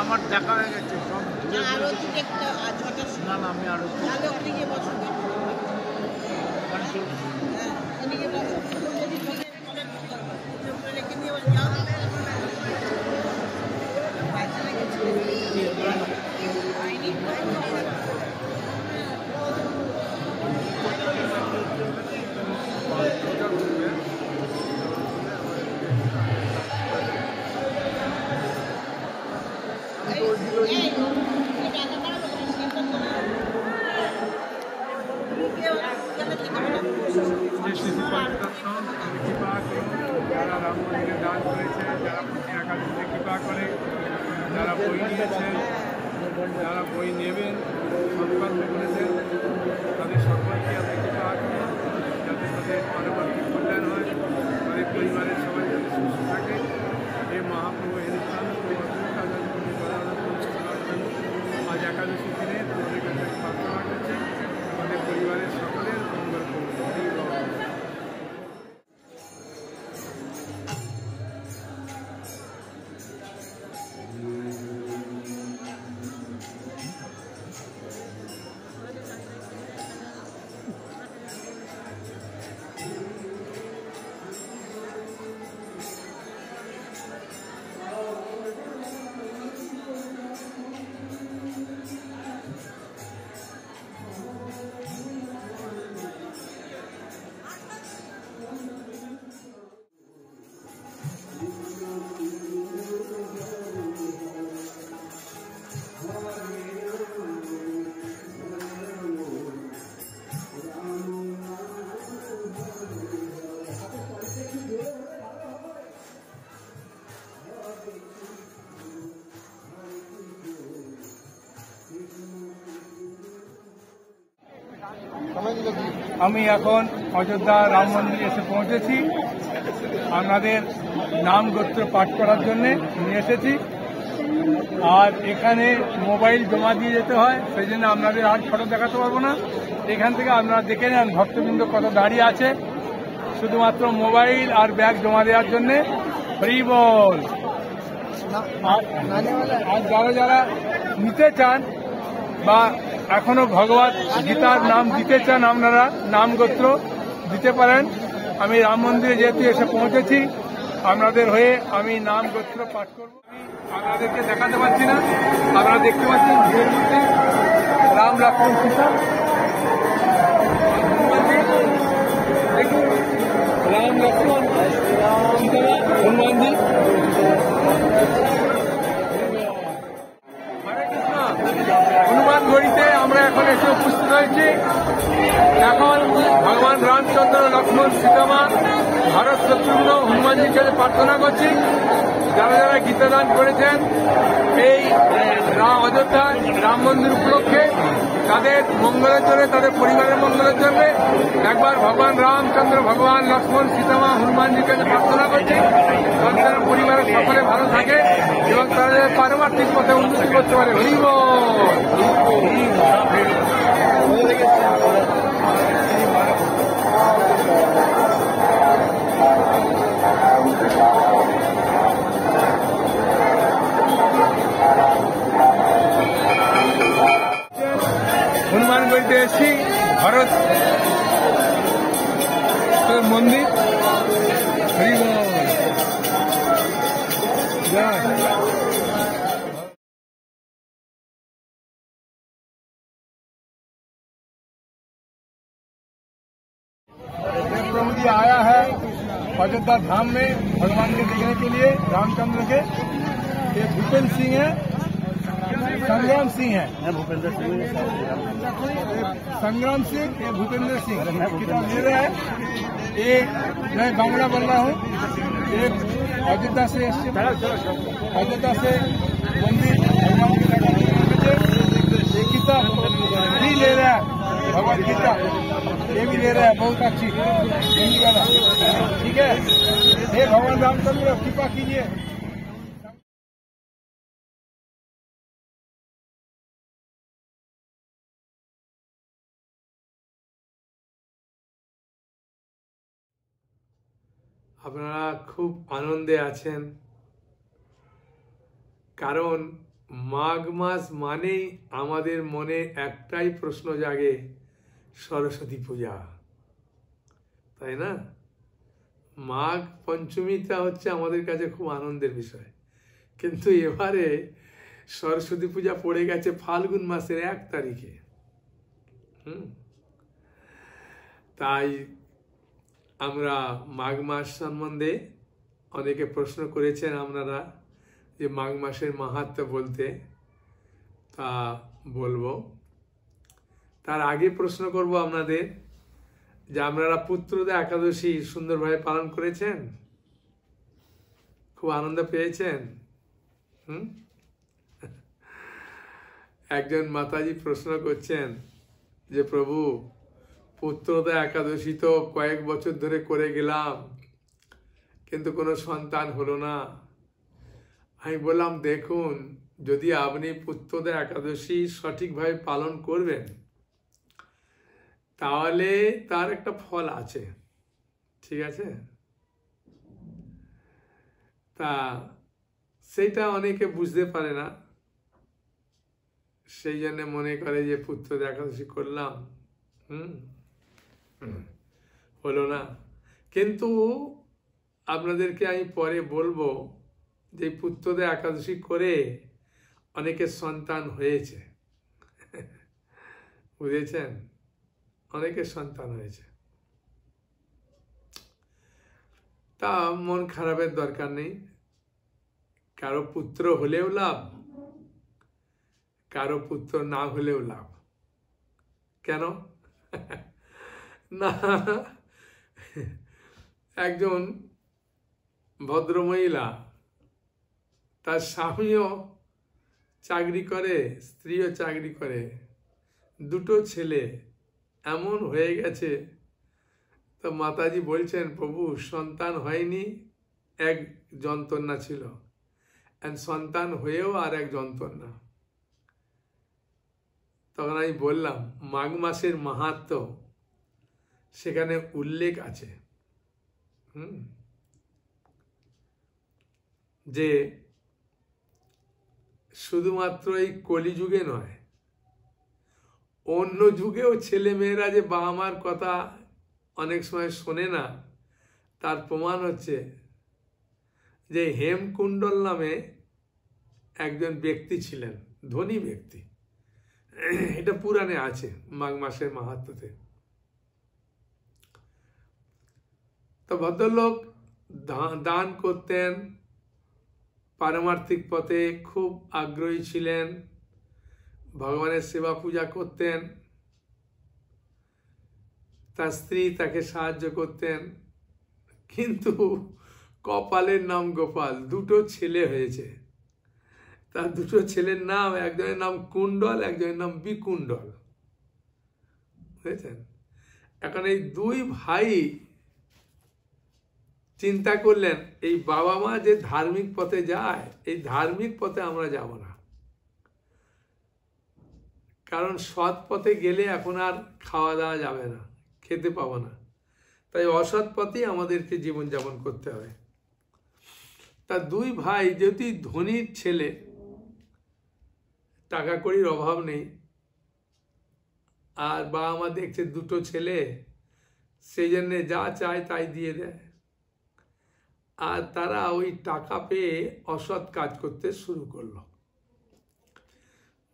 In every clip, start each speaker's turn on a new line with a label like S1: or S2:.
S1: আমার দেখা হয়ে গেছে সব।
S2: আরতি দেখতে আজ হঠাৎ
S1: না না আমি আরতি
S2: তাহলে ওখানে গিয়ে বসো। ওখানে গিয়ে বসো। যদি মনে রেখে দিয়ে যাও পায়খানা গেছে আইনি
S3: যারা রাম মন্দিরে দান করেছে, যারা প্রতি একাদশীতে কৃপা করে, যারা বই নিয়েছেন, যারা বই নেবেন, সংকল্প করেছেন, তাদের সকলকে আমি কৃপা করি যাতে তাদের পরবর্তী কল্যাণ হয়, তাদের পরিবারের সবাই যাতে সুস্থ থাকে। এই মহাপ্রভু হিন্দুস্তান আজ একাদশী দিনে তাদের কাছে প্রার্থনা করছে তাদের পরিবারের সকলের মঙ্গল করুন। আমি এখন অযোধ্যা রাম মন্দিরে এসে পৌঁছেছি। আপনাদের নাম গোত্র পাঠ করার জন্য নিয়ে এসেছি। আর এখানে মোবাইল জমা দিয়ে যেতে হয়, সেই জন্য আপনাদের আর ফটো দেখাতে পারবো না। এখান থেকে আপনারা দেখে নেন ভক্তবৃন্দ কত দাঁড়িয়ে আছে শুধুমাত্র মোবাইল আর ব্যাগ জমা দেওয়ার জন্যে। হরি বল। আর যারা যারা নিতে চান বা এখনো ভগবত গীতার নাম দিতে চান, আপনারা নাম গোত্র দিতে পারেন। আমি রাম মন্দিরে যেহেতু এসে পৌঁছেছি, আপনাদের হয়ে আমি নাম গোত্র পাঠ করব। আপনাদেরকে দেখাতে পারছি না, আপনারা দেখতে পাচ্ছেন ভিড়ের মধ্যে রাম লক্ষ্মণ সীতা। দেখুন রাম লক্ষ্মণ সীতা হনুমানজি। হনুমান গড়িতে আমরা এখন এসে উপস্থিত হয়েছি। এখন ভগবান রামচন্দ্র লক্ষ্মণ সীতামা ভারত শত্রুঘ্ন হনুমানজির কাছে প্রার্থনা করছি যারা যারা গীতাদান করেছেন এই অযোধ্যা রাম মন্দির উপলক্ষে, তাদের মঙ্গলের জন্য, তাদের পরিবারের মঙ্গলের জন্য একবার ভগবান রামচন্দ্র, ভগবান লক্ষ্মণ সীতামা হনুমানজির কাছে প্রার্থনা করছি তাদের পরিবারের সকলে ভালো থাকে এবং তাদের পারমার্থিক পথে উন্নতি করতে পারে। হরি হনুমানগড়িতে এসেছি, ভারত মন্দির। হরি বল। জয়। प्रभु जी आया है अयोध्या धाम में भगवान के देखने के लिए, रामचंद्र के। ये भूपेंद्र सिंह है, संग्राम सिंह है, भूपेंद्र सिंह, संग्राम सिंह, ये भूपेंद्र सिंह किताब ले रहा है। ये मैं बांग्ला बोल रहा हूँ। ये अयोध्या से मंदिर भगवान की ये किताब भी ले रहा है, भगवत गीता ये भी ले रहा है, बहुत अच्छी हिंदी वाला। ठीक है, ये भगवान रामचंद्र कृपा कीजिए।
S4: আপনারা খুব আনন্দে আছেন,
S3: কারণ মাঘ মাস মানেই আমাদের মনে একটাই প্রশ্ন জাগে, সরস্বতী পূজা, তাই না? মাঘ পঞ্চমীটা হচ্ছে আমাদের কাছে খুব আনন্দের বিষয়, কিন্তু এবারে সরস্বতী পূজা পড়ে গেছে ফাল্গুন মাসের 1 তারিখে। তাই আমরা মাঘ মাস সম্বন্ধে অনেকে প্রশ্ন করেছেন আপনারা যে মাঘ মাসের মাহাত্ম্য বলতে, তা বলবো। তার আগে প্রশ্ন করব আপনাদের যে আপনারা পুত্রদা একাদশী সুন্দরভাবে পালন করেছেন? খুব আনন্দ পেয়েছেন? একজন মাতাজি প্রশ্ন করছেন যে প্রভু, পুত্রদা একাদশী তো কয়েক বছর ধরে করে গেলাম, কিন্তু কোনো সন্তান হলো না। আমি বললাম, দেখুন, যদি আপনি পুত্রদা একাদশী সঠিকভাবে পালন করবেন তাহলে তার একটা ফল আছে, ঠিক আছে? তা সেইটা অনেকে বুঝতে পারে না, সেই জন্য মনে করে যে পুত্রদা একাদশী করলাম, হলো না। কিন্তু আপনাদেরকে আমি পরে বলবো যে পুত্রদা একাদশী করে অনেকের সন্তান হয়েছে, বুঝেছেন? অনেকের সন্তান হয়েছে। তা মন খারাপের দরকার নেই। কারো পুত্র হলেও লাভ, কারো পুত্র না হলেও লাভ। কেন? না, একজন ভদ্রমহিলা, তার স্বামীও চাকরি করে, স্ত্রীও চাকরি করে, 2টো ছেলে এমন হয়ে গেছে। তো মাতাজি বলছেন, প্রভু সন্তান হয়নি, এক যন্ত্রণা ছিল, সন্তান হয়েও আর এক যন্ত্রণা। তখন আমি বললাম, মাঘ মাসের মাহাত্ম্য সেখানে উল্লেখ আছে যে শুধুমাত্র এই কলিযুগে নয়, অন্য যুগেও ছেলে মেয়েরা যে বাবা মার কথা অনেক সময় শোনে না, তার প্রমাণ হচ্ছে যে হেমকুণ্ডল নামে একজন ব্যক্তি ছিলেন, ধনী ব্যক্তি। এটা পুরাণে আছে, মাঘ মাসের মাহাত্ম্যতে। তো ভদ্রলোক দান করতেন, পারমার্থিক পথে খুব আগ্রহী ছিলেন, ভগবানের সেবা পূজা করতেন, তার স্ত্রী তাকে সাহায্য করতেন। কিন্তু কপালের নাম গোপাল, 2টো ছেলে হয়েছে। তার 2টো ছেলের নাম, একজনের নাম কুণ্ডল, একজনের নাম বিকুণ্ডল, বুঝেছেন? এখন এই 2 ভাই চিন্তা করলেন, এই বাবা মা যে ধার্মিক পথে যায়, এই ধার্মিক পথে আমরা যাব না, কারণ সৎ পথে গেলে এখন আর খাওয়া দাওয়া যাবে না, খেতে পাবো না, তাই অসৎ পথেই আমাদেরকে জীবনযাপন করতে হবে। তা 2 ভাই, যদি ধনীর ছেলে, টাকা কড়ির অভাব নেই, আর বাবা মা দেখছে 2টো ছেলে, সেই জন্যে যা চায় তাই দিয়ে দেয়, আর তারা ওই টাকা পেয়ে অসৎ কাজ করতে শুরু করলো।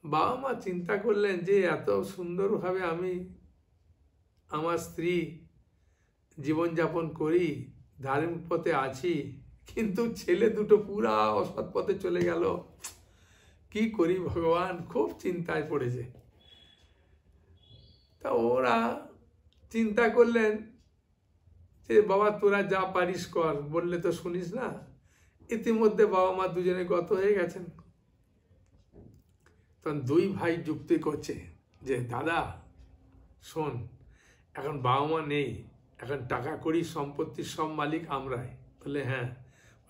S3: বাবা মা চিন্তা করলেন যে এত সুন্দরভাবে আমি আমার স্ত্রী জীবনযাপন করি, ধার্মিক পথে আছি, কিন্তু ছেলে 2টো পুরা অসৎ পথে চলে গেল, কি করি ভগবান? খুব চিন্তায় পড়েছে। তা ওরা চিন্তা করলেন যে বাবা তোরা যা পারিস কর, বললে তো শুনিস না। ইতিমধ্যে বাবা মা দুজনে গত হয়ে গেছেন। তখন 2 ভাই যুক্তি করছে যে দাদা শোন, এখন বাবা মা নেই, এখন টাকা করি সম্পত্তির সব মালিক আমরাই। বলে হ্যাঁ,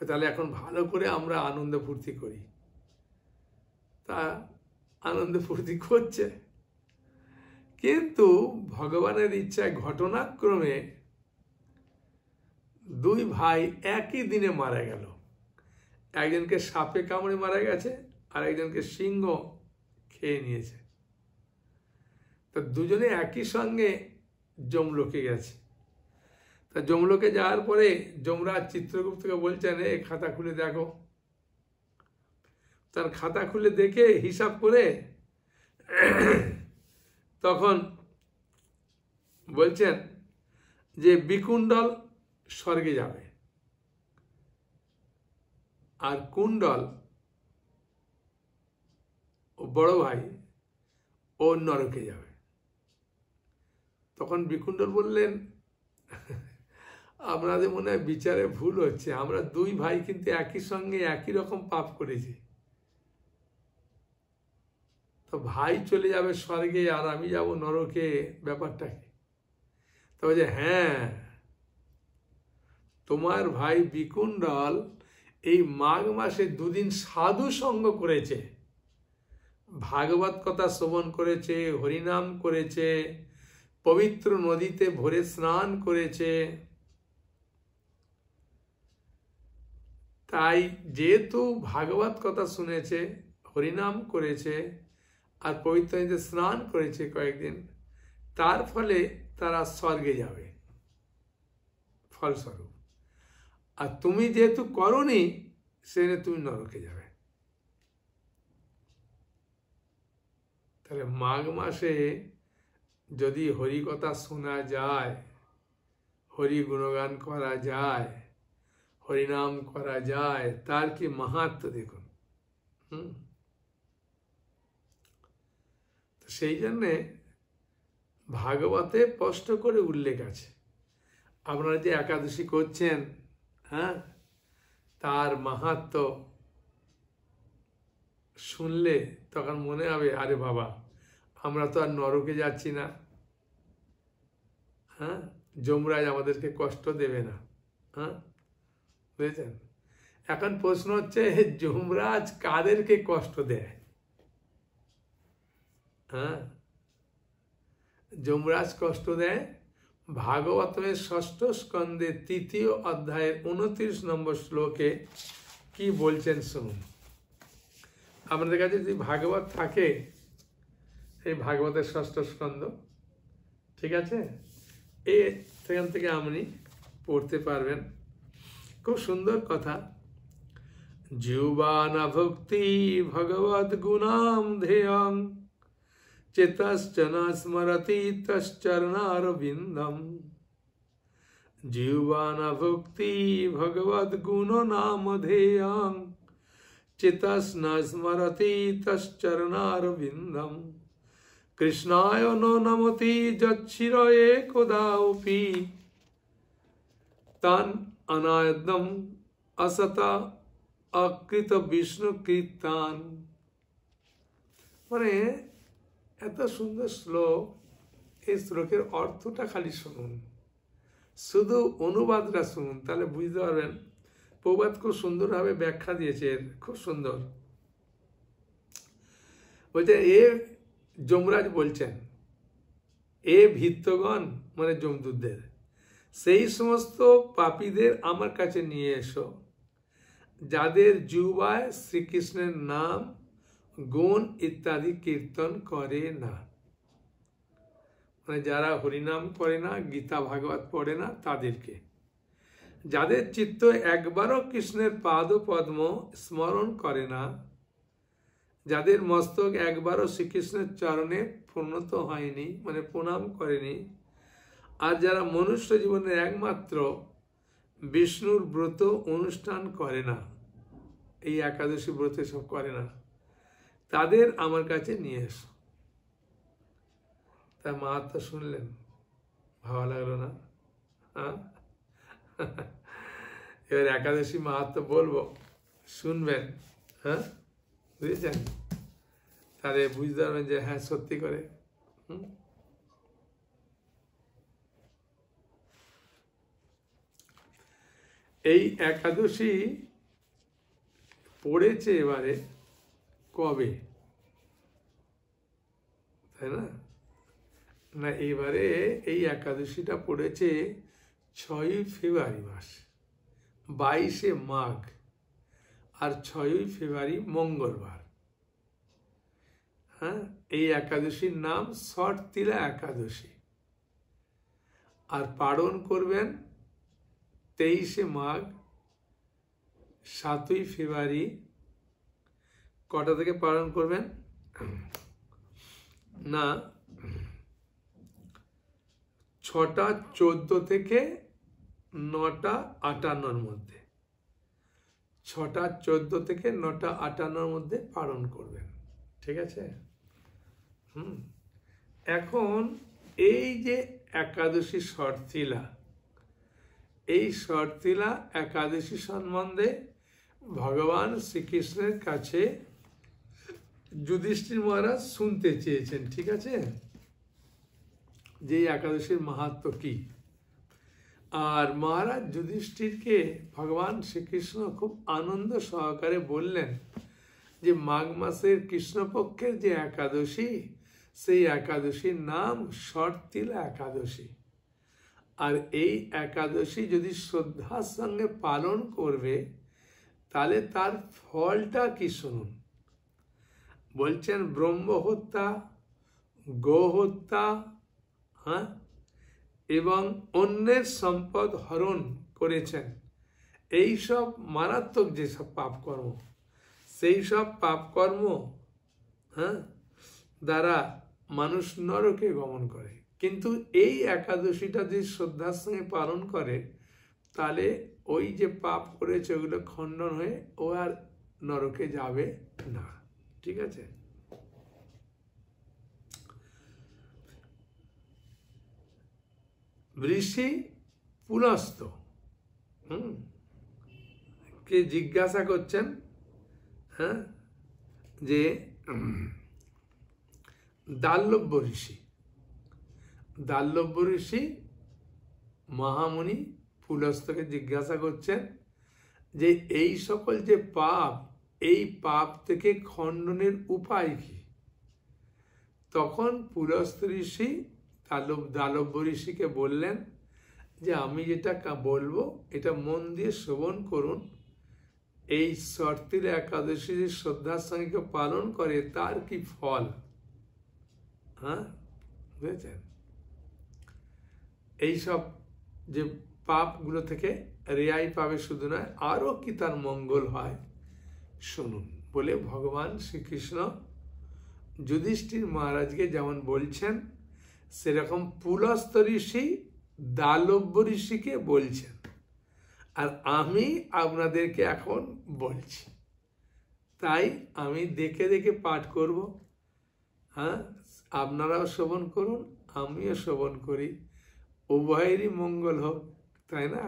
S3: তাহলে এখন ভালো করে আমরা আনন্দ ফুর্তি করি। তা আনন্দ ফুর্তি করছে, কিন্তু ভগবানের ইচ্ছায় ঘটনাক্রমে 2 ভাই একই দিনে মারা গেল। একজনকে সাপে কামড়ে মারা গেছে, আর একজনকে সিংহ খেয়ে নিয়েছে। তো দুজনে একই সঙ্গে যমলোকে গেছে। তা যমলোকে যাওয়ার পরে যমরাজ চিত্রগুপ্তকে বলছেন, এই খাতা খুলে দেখো। তার খাতা খুলে দেখে হিসাব করে তখন বলছেন যে বিকুণ্ডল স্বর্গে যাবে, আর কুণ্ডল ও বড় ভাই ও নরকে যাবে। তখন বিকুণ্ডল বললেন, আপনাদের মনে হয় বিচারে ভুল হচ্ছে, আমরা দুই ভাই কিন্তু একই সঙ্গে একই রকম পাপ করেছি। তো ভাই চলে যাবে স্বর্গে আর আমি যাব নরকে, ব্যাপারটা কি? তবে যে হ্যাঁ, তোমার ভাই বিকুণ্ডল এই মাঘ মাসে দুদিন সাধু সঙ্গ করেছে, ভাগবত কথা শ্রবণ করেছে, হরিনাম করেছে, পবিত্র নদীতে ভোরে স্নান করেছে। তাই যেহেতু ভাগবত কথা শুনেছে, হরিনাম করেছে আর পবিত্র নদীতে স্নান করেছে কয়েকদিন, তার ফলে তারা স্বর্গে যাবে ফলস্বরূপ। আর তুমি যেহেতু করনি, সেজন্য তুমি নরকে যাবে। তাহলে মাঘ মাসে যদি হরি কথা শোনা যায়, হরি গুণগান করা যায়, হরিনাম করা যায়, তার কি মাহাত্ম্য দেখুন। সেই জন্যে ভাগবতে স্পষ্ট করে উল্লেখ আছে। আপনারা যে একাদশী করছেন, হ্যাঁ, তার মাহাত্ম্য শুনলে তখন মনে হবে, আরে বাবা, আমরা তো আর নরকে যাচ্ছি না, হ্যাঁ, যমরাজ আমাদেরকে কষ্ট দেবে না। হ্যাঁ, বুঝেছেন? এখন প্রশ্ন হচ্ছে, যমরাজ কাদেরকে কষ্ট দেয়? হ্যাঁ, যমরাজ কষ্ট দেয় ভাগবতের ষষ্ঠ স্কন্ধে 3য় অধ্যায়ের 29 নম্বর শ্লোকে কি বলছেন শুনুন। আপনাদের কাছে যদি ভাগবত থাকে, এই ভাগবতের ষষ্ঠ স্কন্ধ, ঠিক আছে, সেখান থেকে আপনি পড়তে পারবেন। খুব সুন্দর কথা। জিহ্বানা ভক্তি ভগবদ গুণাম ধ্যেয়ং চেতশ্চ ন স্মরতি তশ্চরণারবিন্দম। জিহ্বানা ভক্তি ভগবদ গুণ নাম ধ্যেয়ং চেতস ন স্মরতি তশ্চরণারবিন্দম। কৃষ্ণায় নো নমতি যচ্ছির একদাপি তান অনায়দম অসত অকৃত বিষ্ণু কীর্তন। মানে এত সুন্দর শ্লোক, এই শ্লোকের অর্থটা খালি শুনুন, শুধু অনুবাদটা শুনুন, তাহলে বুঝতে পারবেন। প্রবাদ খুব সুন্দরভাবে ব্যাখ্যা দিয়েছে, খুব সুন্দর। বলছে, এ যমরাজ বলছেন, এ ভৃত্যগণ মানে যমদূতদের, সেই সমস্ত পাপীদের আমার কাছে নিয়ে এসো যাদের জিহ্বায় শ্রীকৃষ্ণের নাম, গুণ ইত্যাদি কীর্তন করে না। মানে যারা হরিনাম করে না, গীতা ভাগবত পড়ে না, তাদেরকে। যাদের চিত্ত একবারও কৃষ্ণের পাদ পদ্ম স্মরণ করে না, যাদের মস্তক একবারও শ্রীকৃষ্ণের চরণে প্রণত হয়নি, মানে প্রণাম করেনি, আর যারা মনুষ্য জীবনের একমাত্র বিষ্ণুর ব্রত অনুষ্ঠান করে না, এই একাদশী ব্রত সব করে না, তাদের আমার কাছে নিয়ে এসো। তার মাহাত্ম্য শুনলেন, ভালো লাগলো না? হ্যাঁ, এবার একাদশী মাহাত্ম্য বলবো, শুনবেন। হ্যাঁ, বুঝেছেন? তাহলে বুঝতে পারবেন যে হ্যাঁ, সত্যি করে। এই একাদশী পড়েছে এবারে কবে, তাই না? না, এবারে এই একাদশীটা পড়েছে 6ই ফেব্রুয়ারি মাস, 22শে মাঘ। আর 6ই ফেব্রুয়ারি মঙ্গলবার। হ্যাঁ, এই একাদশীর নাম শর্তিলা একাদশী। আর পালন করবেন 23শে মাঘ, 7ই ফেব্রুয়ারি। কটা থেকে পালন করবেন না, 6:14 থেকে 9:58 মধ্যে, 6:14 থেকে 9:58 মধ্যে পালন করবেন। ঠিক আছে? এখন এই যে একাদশী শর্তিলা, এই শর্তিলা একাদশী সম্বন্ধে ভগবান শ্রীকৃষ্ণের কাছে যুধিষ্ঠির মহারাজ শুনতে চেয়েছেন। ঠিক আছে? যে একাদশীর মাহাত্ম্য কি। আর মহারাজ যুধিষ্ঠিরকে ভগবান শ্রীকৃষ্ণ খুব আনন্দ সহকারে বললেন যে মাঘ মাসের কৃষ্ণপক্ষের যে একাদশী, সেই একাদশীর নাম শর্তিলা একাদশী। আর এই একাদশী যদি শ্রদ্ধার সঙ্গে পালন করবে তাহলে তার ফলটা কি শুনুন। বলছেন ব্রহ্ম হত্যা, গো হত্যা, হ্যাঁ, এবং অন্যের সম্পদ হরণ করেছেন। এই সব মারাত্মক যেসব পাপকর্ম, সেই সব পাপকর্ম, হ্যাঁ, দ্বারা মানুষ নরকে গমন করে। কিন্তু এই একাদশীটা যদি শ্রদ্ধার সঙ্গে পালন করে তাহলে ওই যে পাপ করেছে ওগুলো খণ্ডন হয়ে ও আর নরকে যাবে না। ঠিক আছে? ঋষি পুলস্ত কে জিজ্ঞাসা করছেন, হ্যাঁ, যে দাল্লভ্য ঋষি মহামুনি পুলস্তকে জিজ্ঞাসা করছেন যে এই সকল যে পাপ, এই পাপ থেকে খণ্ডনের উপায় কি। তখন পুলস্ত ঋষি দালব্য ঋষিকে বললেন যে আমি যেটা বলবো এটা মন দিয়ে শ্রবণ করুন। এই শর্তিলা একাদশী যে শ্রদ্ধার সঙ্গে পালন করে তার কি ফল। হ্যাঁ, বুঝেছেন? এইসব যে পাপগুলো থেকে রেহাই পাবে, শুধু নয় আরো কি তার মঙ্গল হয় শুনুন বলে ভগবান শ্রীকৃষ্ণ যুধিষ্ঠির মহারাজকে যেমন বলছেন, সেরকম পুলস্ত ঋষি দালব্য ঋষিকে বলছেন। আর আমি আপনাদেরকে এখন বলছি, তাই আমি দেখে দেখে পাঠ করব। হ্যাঁ, আপনারাও শ্রবণ করুন, আমিও শ্রবণ করি, উভয়েরই মঙ্গল হোক, তাই না?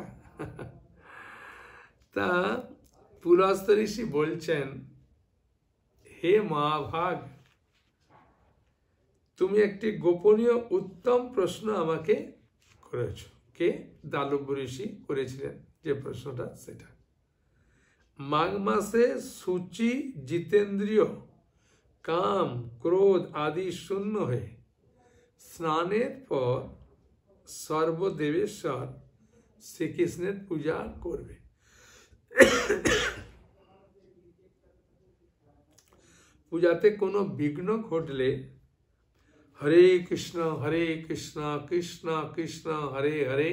S3: তা পুলস্ত ঋষি বলছেন, হে মহাভাগ, তুমি একটি গোপনীয় উত্তম প্রশ্ন আমাকে করেছ। কে? দালব্য ঋষি করেছিলেন যে প্রশ্নটা, সেটা মাঘ মাসে সূচি জিতেন্দ্রিয় কাম ক্রোধ আদি শূন্য হয়ে স্নানের পর সর্বদেবেশ্বর শ্রীকৃষ্ণের পূজা করবে। পূজাতে কোনো বিঘ্ন ঘটলে হরে কৃষ্ণ কৃষ্ণ কৃষ্ণ হরে হরে,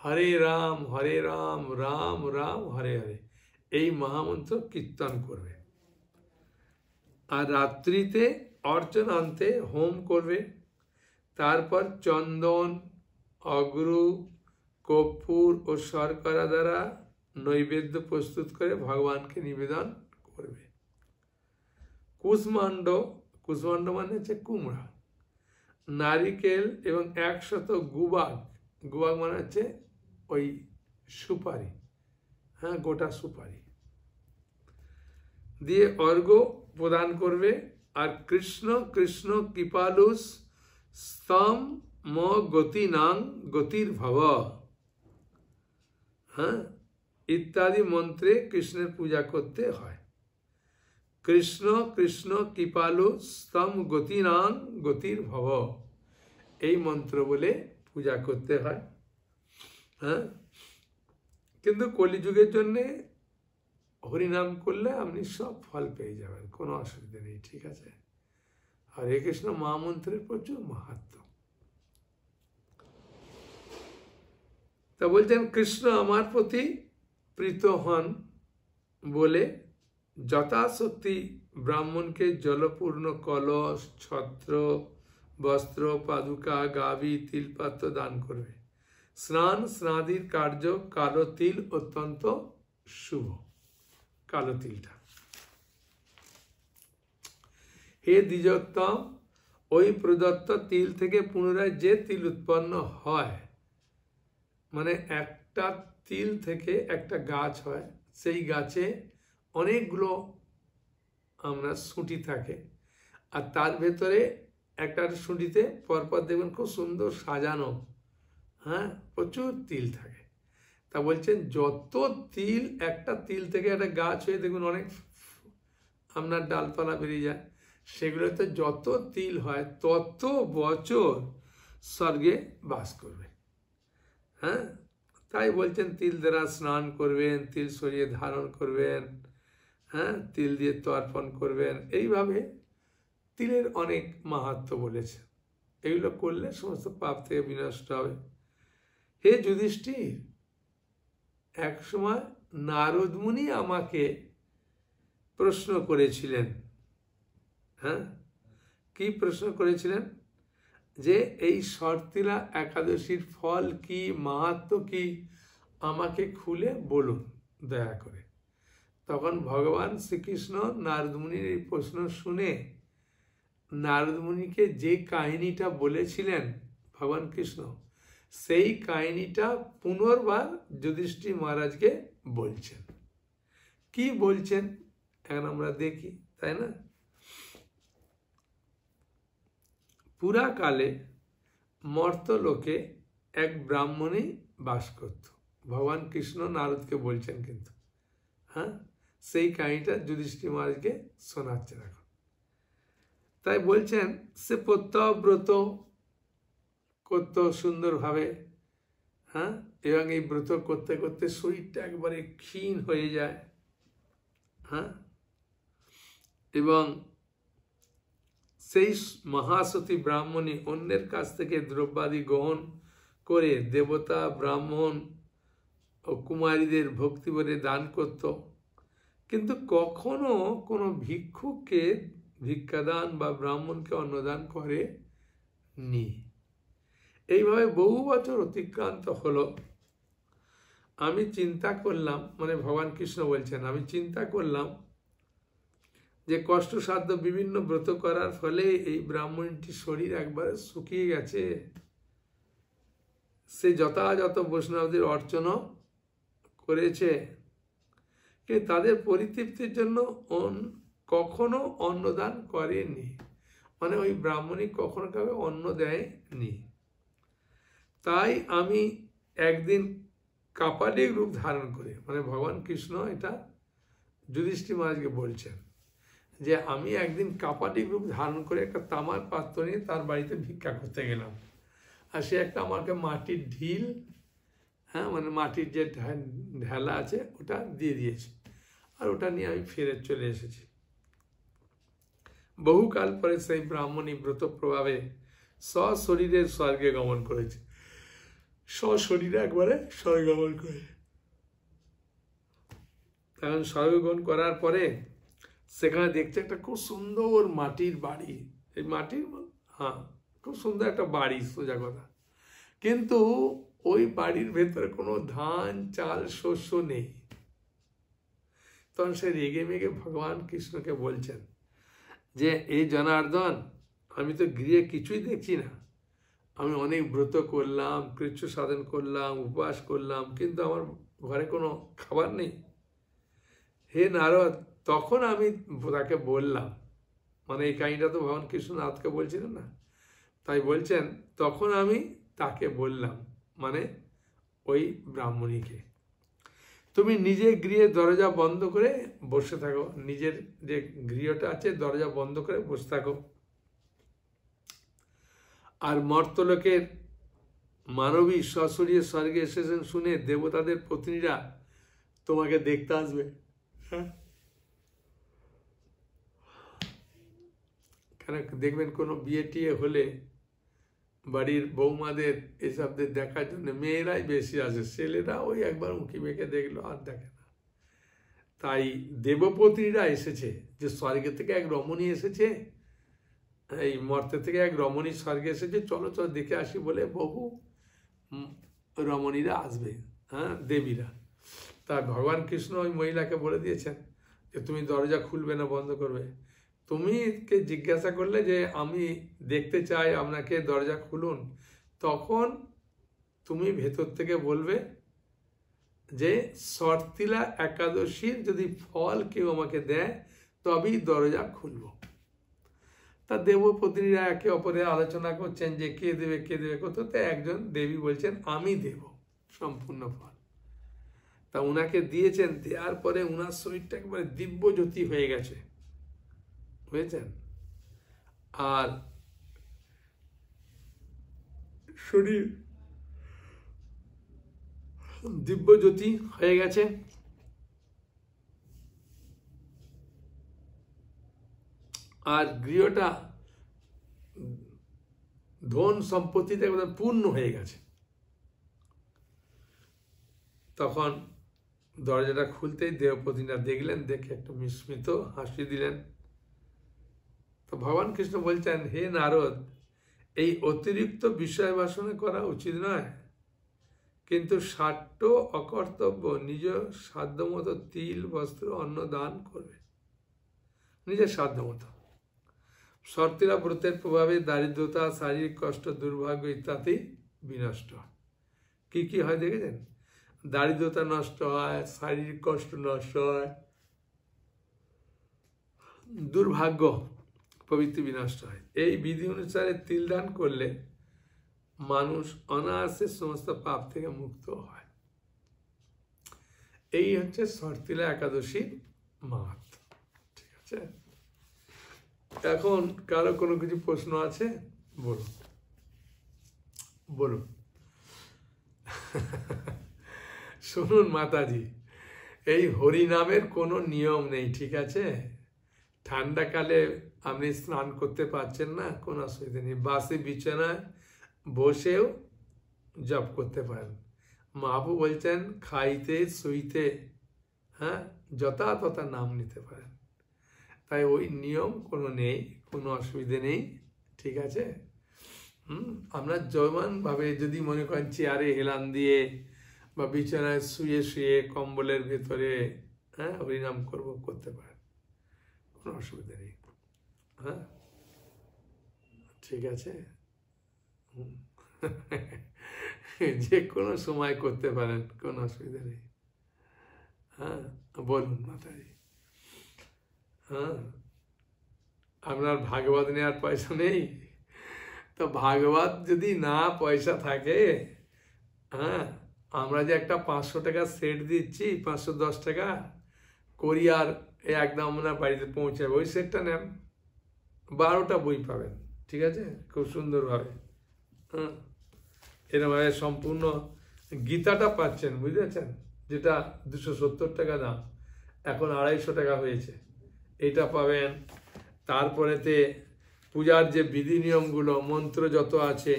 S3: হরে রাম রাম রাম হরে হরে, এই মহামন্ত্র কীর্তন করবে। আর রাত্রিতে অর্চনান্তে হোম করবে। তারপর চন্দন, অগ্রু, কর্পূর ও শর্করা দ্বারা নৈবেদ্য প্রস্তুত করে ভগবানকে নিবেদন করবে। কুষ্মাণ্ড মানে হচ্ছে কুমড়া, নারিকেল এবং 100 গুবাগ মানে হচ্ছে ওই সুপারি, হ্যাঁ, গোটা সুপারি দিয়ে অর্ঘ্য প্রদান করবে। আর কৃষ্ণ কৃষ্ণ কৃপালুস স্তম ম গতিনাং গতির ভব, হ্যাঁ, ইত্যাদি মন্ত্রে কৃষ্ণের পূজা করতে হয়। কৃষ্ণ কৃষ্ণ কৃপালু স্তম গতিনাং গতির ভব, এই মন্ত্র বলে পূজা করতে হয়। হ্যাঁ, কিন্তু কলিযুগের জন্যে হরিনাম করলে আপনি সব ফল পেয়ে যাবেন, কোনো অসুবিধা নেই, ঠিক আছে। হরে কৃষ্ণ মহামন্ত্রের প্রচুর মাহাত্ম্য। তা বলছেন কৃষ্ণ আমার প্রতি প্রীত হন বলে যথাশক্তি ব্রাহ্মণকে জলপূর্ণ কলস, ছত্র, বস্ত্র, পাদুকা, গাভী, তিলপাত্র দান করবে। স্নান স্নাদির কার্য কালো তিল অত্যন্ত শুভ। কালো তিলটা, হে দ্বিজোত্তম, ওই প্রদত্ত তিল থেকে পুনরায় যে তিল উৎপন্ন হয়, মানে একটা তিল থেকে একটা গাছ হয়, সেই গাছে অনেকগুলো আমরা সুঁটি থাকে, আর তার ভেতরে একটা সুঁটিতে পরপর দেখবেন খুব সুন্দর সাজানো, হ্যাঁ, প্রচুর তিল থাকে। তা বলছেন যত তিল, একটা তিল থেকে একটা গাছ হয়ে দেখুন অনেক আপনার ডালপালা বেরিয়ে যায়, সেগুলোতে যত তিল হয় তত বছর স্বর্গে বাস করবে। হ্যাঁ, তাই বলছেন তিল দ্বারা স্নান করবেন, তিল সরিয়ে ধারণ করবেন, হ্যাঁ, তিল দিয়ে তর্পণ করবেন। এইভাবে তিলের অনেক মাহাত্ম্য বলেছে, এগুলো করলে সমস্ত পাপ থেকে বিনষ্ট হবে। হে যুধিষ্ঠির, এক সময় নারদ মুনি আমাকে প্রশ্ন করেছিলেন। হ্যাঁ, কি প্রশ্ন করেছিলেন? যে এই শর্তিলা একাদশীর ফল কি, মাহাত্ম্য কি, আমাকে খুলে বলুন দয়া করে। তখন ভগবান শ্রীকৃষ্ণ নারদ মুনির এই প্রশ্ন শুনে নারদ মুনিকে যে কাহিনীটা বলেছিলেন ভগবান কৃষ্ণ, সেই কাহিনীটা পুনর্বার যুধিষ্ঠির মহারাজকে বলছেন। কি বলছেন এখন আমরা দেখি, তাই না? পুরাকালে মর্তলোকে এক ব্রাহ্মণী বাস করত। ভগবান কৃষ্ণ নারদকে বলছেন কিন্তু, হ্যাঁ, সেই কাহিনীটা যুধিষ্ঠির মহারাজকে শোনাচ্ছেন এখন। তাই বলছেন সে প্রত্যব্রত করত সুন্দরভাবে, হ্যাঁ, এবং এই ব্রত করতে করতে শরীরটা একবারে ক্ষীণ হয়ে যায়, হ্যাঁ, এবং সেই মহাসতী ব্রাহ্মণী অন্যের কাছ থেকে দ্রব্যাদি গ্রহণ করে দেবতা, ব্রাহ্মণ ও কুমারীদের ভক্তিভরে দান করত, কিন্তু কখনো কোনো ভিক্ষুককে ভিক্ষাদান বা ব্রাহ্মণকে অন্নদান করে নি। এইভাবে বহু বছর অতিক্রান্ত হলো। আমি চিন্তা করলাম, মানে ভগবান কৃষ্ণ বলছেন, আমি চিন্তা করলাম যে কষ্টসাধ্য বিভিন্ন ব্রত করার ফলে এই ব্রাহ্মণটির শরীর একবারে শুকিয়ে গেছে। সে যথাযথ বৈষ্ণবদের অর্চনা করেছে, কিন্তু তাদের পরিতৃপ্তির জন্য কখনো অন্নদান করেনি, মানে ওই ব্রাহ্মণী কখনো কাউকে অন্ন দেয়নি। তাই আমি একদিন কাপালিক রূপ ধারণ করে, মানে ভগবান কৃষ্ণ এটা যুধিষ্ঠির মহারাজকে বলছেন যে আমি একদিন কাপালিক রূপ ধারণ করে একটা তামার পাত্র নিয়ে তার বাড়িতে ভিক্ষা করতে গেলাম, আর সে একটা আমাকে মাটির ঢিল, হ্যাঁ, মানে মাটির যে ঢেলা আছে ওটা দিয়ে দিয়েছে, আর ওটা নিয়ে আমি ফিরে চলে এসেছি। বহুকাল পরে সেই ব্রাহ্মণী ব্রত প্রভাবে সশরীরের স্বর্গে গমন করেছে, সশরীরে একবারে স্বর্গে গমন করে। তখন স্বর্গে গমন করার পরে সেখানে দেখছে একটা খুব সুন্দর মাটির বাড়ি, এই মাটির, হ্যাঁ, খুব সুন্দর একটা বাড়ি, সোজা কথা, কিন্তু ওই বাড়ির ভেতরে কোনো ধান, চাল, শস্য নেই। তখন সে রেগে মেগে ভগবান কৃষ্ণকে বলছেন যে এই জনার্দন, আমি তো গৃহে কিছুই দেখছি না, আমি অনেক ব্রত করলাম, কৃচ্ছ সাধন করলাম, উপবাস করলাম, কিন্তু আমার ঘরে কোনো খাবার নেই। হে নারদ, তখন আমি তাকে বললাম, মানে এই কাহিনীটা তো ভগবান কৃষ্ণ নারদকে বলছিলেন না, তাই বলছেন তখন আমি তাকে বললাম, মানে ওই ব্রাহ্মণীকে, তুমি নিজে গৃহে দরজা বন্ধ করে বসে থাকো, নিজের যে গৃহটা আছে দরজা বন্ধ করে বসে থাকো, আর মর্তলোকের মানবী সশরীরে স্বর্গে এসেছেন শুনে দেবতাদের পত্নীরা তোমাকে দেখতে আসবে। হ্যাঁ, কেন দেখবেন কোনো বিয়ে টিয়ে হলে বাড়ির বৌমাদের এসবদের দেখার জন্য মেয়েরাই বেশি আসে, ছেলেরা ওই একবার উঁকি মেখে দেখলো আর দেখে না। তাই দেবপত্নীরা এসেছে, যে স্বর্গে থেকে এক রমণী এসেছে, এই মর্তে থেকে এক রমণী স্বর্গে এসেছে, চলো চলো দেখে আসি বলে বহু রমণীরা আসবে, হ্যাঁ, দেবীরা। তা ভগবান কৃষ্ণ ওই মহিলাকে বলে দিয়েছেন যে তুমি দরজা খুলবে না বন্ধ করবে। তুমি কে জিজ্ঞাসা করলে যে আমি দেখতে চাই আপনাকে, দরজা খুলুন, তখন তুমি ভেতর থেকে বলবে যে শর্তিলা একাদশীর যদি ফল কেউ আমাকে দেয় তবেই দরজা খুলব। তা দেবপত্নীরা একে অপরে আলোচনা করছেন যে কে দেবে কোথাতে। একজন দেবী বলছেন আমি দেব সম্পূর্ণ ফল। তা উনাকে দিয়েছেন, দেওয়ার পরে উনার শরীরটা একেবারে দিব্য জ্যোতি হয়ে গেছে, বুঝেছেন? আর শরীর দিব্য জ্যোতি হয়ে গেছে। আর গৃহটা ধন সম্পত্তিতে একদম পূর্ণ হয়ে গেছে। তখন দরজাটা খুলতেই দেবপতিরা দেখলেন, দেখে একটু বিস্মিত হাসি দিলেন। তো ভগবান কৃষ্ণ বলছেন, হে নারদ, এই অতিরিক্ত বিষয় বাসনা করা উচিত নয়, কিন্তু সাট্য অকর্তব্য নিজ সাধ্যমতো তিল বস্ত্র অন্ন দান করবে, নিজের সাধ্যমতো। শর্তিলা ব্রতের প্রভাবে দারিদ্রতা, শারীরিক কষ্ট, দুর্ভাগ্য ইত্যাদি বিনষ্ট হয়। কি কি হয় দেখেছেন? দারিদ্রতা নষ্ট হয়, শারীরিক কষ্ট নষ্ট হয়, দুর্ভাগ্য প্রভৃতি বিনষ্ট হয়। এই বিধি অনুসারে তিল দান করলে মানুষ অনায়াসে সমস্ত পাপ থেকে মুক্ত হয়। এই হচ্ছে শর্তিলা একাদশী মাহাত্ম্য। ঠিক আছে, এখন কারো কোনো কিছু প্রশ্ন আছে? বলুন বলুন। শুনুন মাতাজি, এই হরিনামের কোনো নিয়ম নেই, ঠিক আছে? ঠান্ডাকালে আপনি স্নান করতে পারছেন না, কোনো অসুবিধা নেই, বাসে বিছানায় বসেও জপ করতে পারেন। মহাপ্রভু বলছেন খাইতে শুইতে, হ্যাঁ, যথা তথা নাম নিতে পারেন। তাই ওই নিয়ম কোনো নেই, কোনো অসুবিধে নেই, ঠিক আছে? আমরা যেমনভাবে যদি মনে করেন চেয়ারে হেলান দিয়ে বা বিছানায় শুয়ে শুয়ে কম্বলের ভেতরে, হ্যাঁ, হরিনাম করতে পারেন, কোনো অসুবিধা নেই। হ্যাঁ, ঠিক আছে, যে কোনো সময় করতে পারেন, কোনো অসুবিধা নেই। হ্যাঁ, বলুন মাতাজি। হ্যাঁ, আপনার ভাগবত নেওয়ার পয়সা নেই তো ভাগবত যদি না পয়সা থাকে, হ্যাঁ, আমরা যে একটা 500 টাকা সেট দিচ্ছি, 510 টাকা কোরিয়ার একদম আপনার বাড়িতে পৌঁছাবে, ওই সেটটা নেন, 12টা বই পাবেন, ঠিক আছে, খুব সুন্দরভাবে। হ্যাঁ, এরকমভাবে সম্পূর্ণ গীতাটা পাচ্ছেন, বুঝেছেন, যেটা 270 টাকা দাম, এখন 250 টাকা হয়েছে, এটা পাবেন। তারপরেতে পূজার যে বিধি নিয়মগুলো, মন্ত্র যত আছে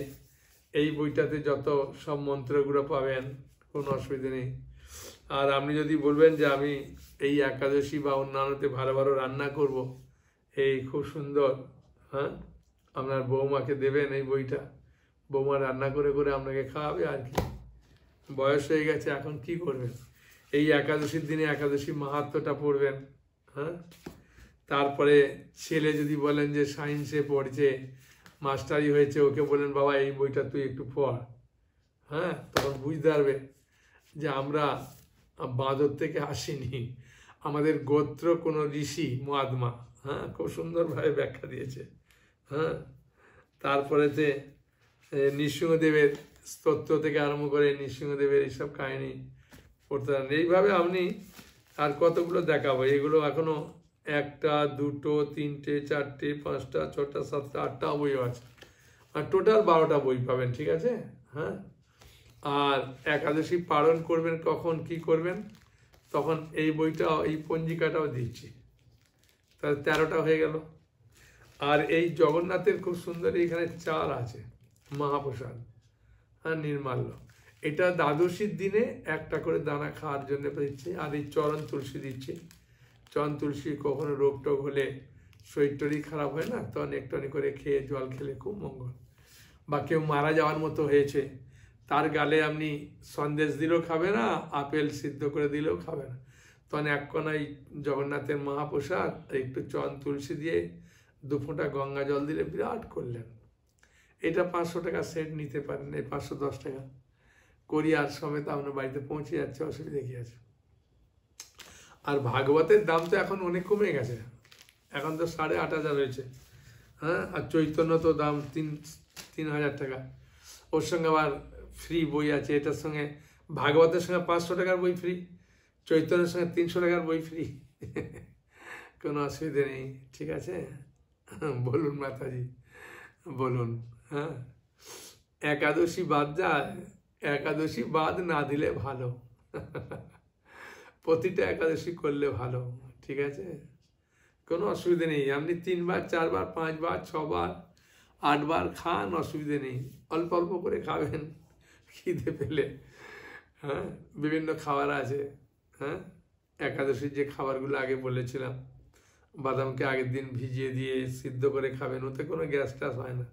S3: এই বইটাতে যত সব মন্ত্রগুলো পাবেন, কোনো অসুবিধা নেই। আর আপনি যদি বলবেন যে আমি এই একাদশী বা অন্যান্যতে ভালো ভালো রান্না করব, এই খুব সুন্দর, হ্যাঁ, আপনার বৌমাকে দেবেন এই বইটা, বৌমা রান্না করে করে আপনাকে খাওয়াবে। আর কি, বয়স হয়ে গেছে, এখন কি করবেন? এই একাদশীর দিনে একাদশী মাহাত্ম্যটা পড়বেন। হ্যাঁ, তারপরে ছেলে যদি বলেন যে সায়েন্সে পড়ছে, মাস্টারি হয়েছে, ওকে বলেন বাবা এই বইটা তুই একটু পড়, হ্যাঁ, তখন বুঝতে পারবে যে আমরা বাঁদর থেকে আসিনি, আমাদের গোত্র কোনো ঋষি মহাত্মা, হ্যাঁ, খুব সুন্দরভাবে ব্যাখ্যা দিয়েছে। হ্যাঁ, তারপরেতে নৃসিংহদেবের স্তোত্র থেকে আরম্ভ করে নৃসিংহদেবের এইসব কাহিনী পড়তে পারেন। এইভাবে আপনি আর কতগুলো দেখাবো, এগুলো এখনো 1টা 2টো 3টে 4টে 5টা 6টা 7টা 8টা বইও আছে, আর টোটাল 12টা বই পাবেন, ঠিক আছে? হ্যাঁ, আর একাদশী পালন করবেন কখন, কি করবেন? তখন এই বইটাও, এই পঞ্জিকাটাও দিচ্ছি, তাহলে 13টা হয়ে গেল। আর এই জগন্নাথের খুব সুন্দর এখানে চাল আছে, মহাপ্রসাদ, হ্যাঁ, নির্মাল্য। এটা দ্বাদশীর দিনে একটা করে দানা খাওয়ার জন্য দিচ্ছে। আর এই চরণ তুলসী দিচ্ছে। চরণ তুলসী কখনো রোগ টোগ হলে, শরীর টরীর খারাপ হয় না, তখন একটু করে খেয়ে জল খেলে খুব মঙ্গল। বা কেউ মারা যাওয়ার মতো হয়েছে, তার গালে আপনি সন্দেশ দিলেও খাবে না, আপেল সিদ্ধ করে দিলেও খাবে না, তখন এক কোনায় জগন্নাথের মহাপ্রসাদ একটু চরণ তুলসী দিয়ে 2 ফোঁটা গঙ্গা জল দিলে বিরাট করলেন। এটা 500 টাকা সেট নিতে পারেন, এই 510 টাকা কোরিয়ার সমেত আপনার বাড়িতে পৌঁছে যাচ্ছে, অসুবিধা কি আছে। আর ভাগবতের দাম তো এখন অনেক কমে গেছে, এখন তো 8,500 হয়েছে, হ্যাঁ। আর চৈতন্য তো দাম 3,000 টাকা। ওর সঙ্গে আবার ফ্রি বই আছে, এটার সঙ্গে ভাগবতের সঙ্গে 500 টাকার বই ফ্রি, চৈতন্যের সঙ্গে 300 টাকার বই ফ্রি। কোনো অসুবিধা নেই, ঠিক আছে। বলুন মাতাজি, বলুন। হ্যাঁ, একাদশী বাদ যায়, একাদশী বাদ না দিলে ভালো। প্রতিটা একাদশী করলে ভালো, ঠিক আছে, কোনো অসুবিধা নেই। আপনি 3 বার 4 বার 5 বার 6 বার 8 বার খান, অসুবিধে নেই। অল্প অল্প করে খাবেন খিদে পেলে। হ্যাঁ, বিভিন্ন খাবার আছে। হ্যাঁ, একাদশীর যে খাবারগুলো আগে বলেছিলাম, বাদামকে আগের দিন ভিজিয়ে দিয়ে সিদ্ধ করে খাবেন, ওতে কোনো গ্যাস ট্যাস হয় না,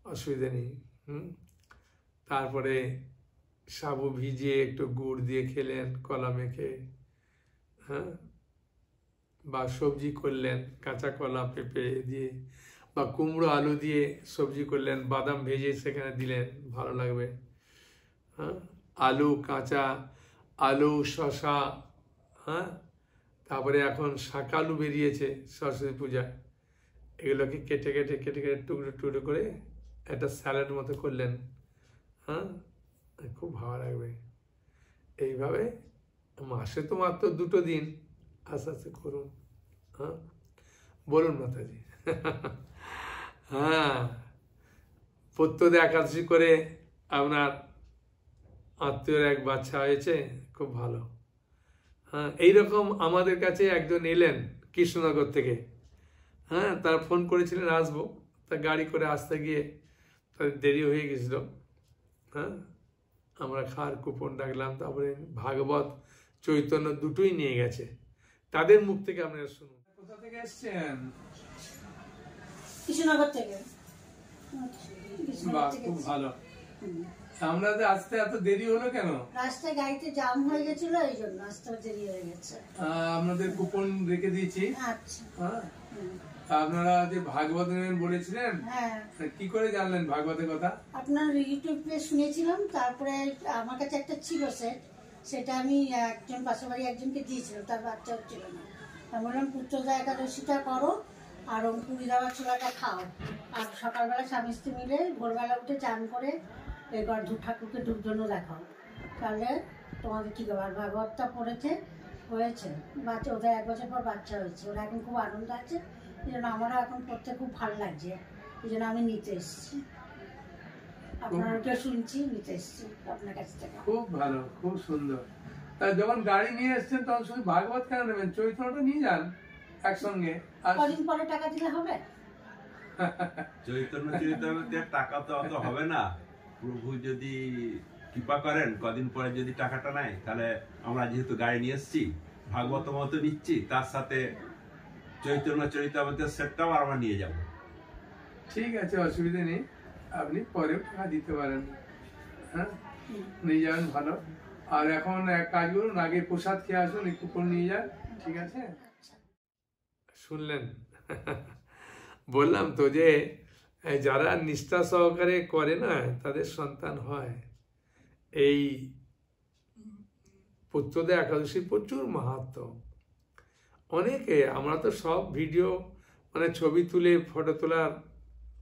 S3: অসুবিধে নেই। তারপরে সাবু ভিজিয়ে একটু গুড় দিয়ে খেলেন, কলা মেখে, হ্যাঁ, বা সবজি করলেন কাঁচা কলা পেঁপে দিয়ে, বা কুমড়ো আলু দিয়ে সবজি করলেন, বাদাম ভেজে সেখানে দিলেন, ভালো লাগবে। হ্যাঁ, আলু, কাঁচা আলু, শশা, হ্যাঁ, তারপরে এখন শাকালু বেরিয়েছে সরস্বতী পূজায়, এগুলোকে কেটে কেটে কেটে কেটে টুকরো টুকরো করে একটা স্যালাড মতো করলেন, হ্যাঁ, খুব ভালো লাগবে। এইভাবে মাসে তো মাত্র 2 দিন, আস্তে আস্তে করুন। হ্যাঁ, বলুন মাতাজি। হ্যাঁ, প্রত্যেক একাদশী করে আপনার আত্মীয়র এক বাচ্চা হয়েছে, খুব ভালো। হ্যাঁ, এইরকম আমাদের কাছে একজন এলেন কৃষ্ণনগর থেকে। হ্যাঁ, তার ফোন করেছিলেন আসবো, তা গাড়ি করে আসতে গিয়ে তাদের দেরি হয়ে গেছিল। হ্যাঁ, আমরা খাওয়ার কুপন ডাকলাম, তারপরে ভাগবত চৈতন্য দুটোই নিয়ে গেছে, তাদের মুখ থেকে আপনারা শুনুন। কোথা থেকে এসছেন?
S2: কৃষ্ণনগর থেকে।
S3: বাহ, খুব ভালো। আমরা যে আসতে এত দেরি হলো কেন?
S2: রাস্তায় গাড়িতে জাম হয়ে গেছিল, এই জন্য আসতে দেরি হয়ে গেছে।
S3: আপনাদের কুপন রেখে দিয়েছি।
S2: আচ্ছা,
S3: হ্যাঁ, আপনারা যে ভাগবত নেবেন বলেছিলেন,
S2: হ্যাঁ,
S3: কি করে জানলেন ভাগবতের কথা?
S2: আপনার ইউটিউবে শুনেছিলাম, তারপরে আমার কাছে একটা ছিল সেট, সেটা আমি একজন পাশের বাড়ি একজনকে দিয়েছিলাম, তার বাচ্চা হচ্ছিল না। আমি বললাম পুত্রদা একাদশীটা করো আর পুরি দেওয়া ছোলাটা খাও, আর সকালবেলা স্বামী স্ত্রী মিলে ভোরবেলা উঠে চান করে এবার ঠাকুরকে ধূপ জন্য দেখাও, তাহলে তোমাদের ঠিক হবে। আর ভাগবতটা পড়েছে, হয়েছে বাচ্চা, ওদের 1 বছর পর বাচ্চা হয়েছে, ওরা এখন খুব আনন্দ আছে, এই জন্য আমারও এখন পড়তে খুব ভালো লাগছে, এই জন্য আমি নিতে এসেছি। আপনার ওটা শুনছি, নিতে এসেছি আপনার কাছ থেকে।
S3: খুব ভালো, খুব সুন্দর। তা যখন গাড়ি নিয়ে এসছেন তখন শুধু ভাগবত কেন নেবেন, চৈতন্যটা নিয়ে যান একসঙ্গে। আর
S2: কদিন পরে টাকা দিলে হবে?
S4: চৈতন্য চরিতামৃতের টাকা তো অত হবে না, প্রভু যদি কৃপা করেন কদিন পরে যদি টাকাটা নেয়, তাহলে আমরা যেহেতু গাড়ি নিয়ে এসছি, ভাগবত মতো নিচ্ছি, তার সাথে চৈতন্য চরিতামৃতের সেটটাও আমরা নিয়ে যাব।
S3: ঠিক আছে, অসুবিধা নেই, আপনি পরেও টাকা দিতে পারেন। হ্যাঁ, নিয়ে যাবেন, ভালো। আর এখন এক কাজ করুন, আগে প্রসাদ খেয়ে আসুন, একটু করে নিয়ে যান, ঠিক আছে। শুনলেন? বললাম তো যে যারা নিষ্ঠা সহকারে করে না, তাদের সন্তান হয়। এই পুত্রদা একাদশীর প্রচুর মাহাত্ম্য। অনেকে, আমরা তো সব ভিডিও মানে ছবি তুলে ফটো তোলার